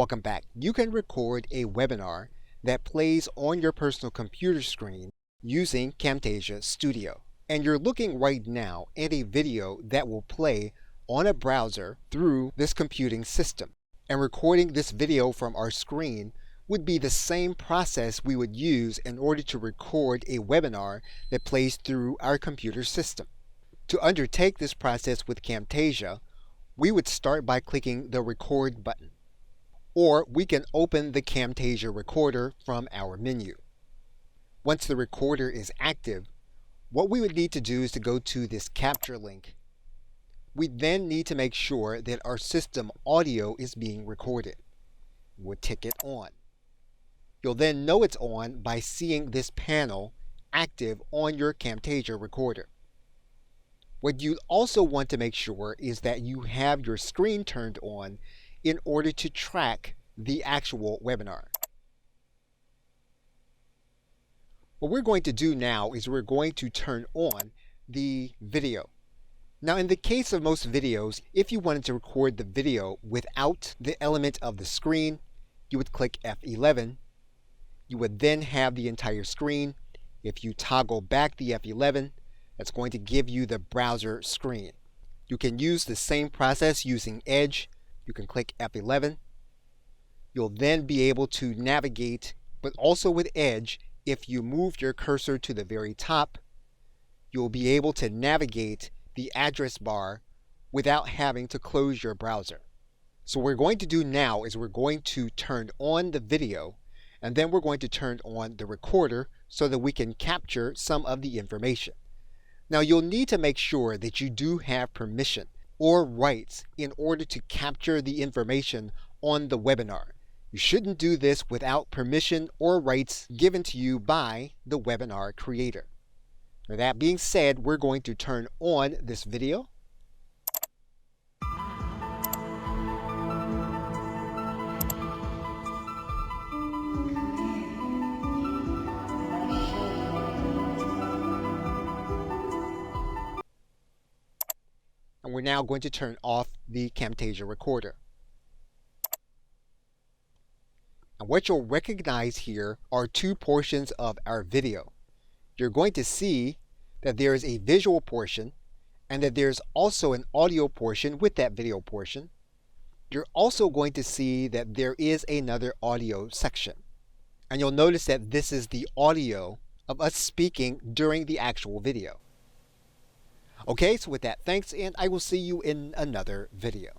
Welcome back. You can record a webinar that plays on your personal computer screen using Camtasia Studio. And you're looking right now at a video that will play on a browser through this computing system. And recording this video from our screen would be the same process we would use in order to record a webinar that plays through our computer system. To undertake this process with Camtasia, we would start by clicking the Record button. Or we can open the Camtasia recorder from our menu. Once the recorder is active, what we would need to do is to go to this capture link. We then need to make sure that our system audio is being recorded. We'll tick it on. You'll then know it's on by seeing this panel active on your Camtasia recorder. What you also want to make sure is that you have your screen turned on in order to track the actual webinar. What we're going to do now is we're going to turn on the video. Now, in the case of most videos, if you wanted to record the video without the element of the screen, you would click F11. You would then have the entire screen. If you toggle back the F11, that's going to give you the browser screen. You can use the same process using Edge. You can click F11. You'll then be able to navigate, but also with Edge, if you move your cursor to the very top, you'll be able to navigate the address bar without having to close your browser. So what we're going to do now is we're going to turn on the video, and then we're going to turn on the recorder so that we can capture some of the information. Now, you'll need to make sure that you do have permission or rights in order to capture the information on the webinar. You shouldn't do this without permission or rights given to you by the webinar creator. Now, that being said, we're going to turn on this video. And we're now going to turn off the Camtasia recorder. And what you'll recognize here are two portions of our video. You're going to see that there is a visual portion and that there's also an audio portion with that video portion. You're also going to see that there is another audio section. And you'll notice that this is the audio of us speaking during the actual video. Okay, so with that, thanks, and I will see you in another video.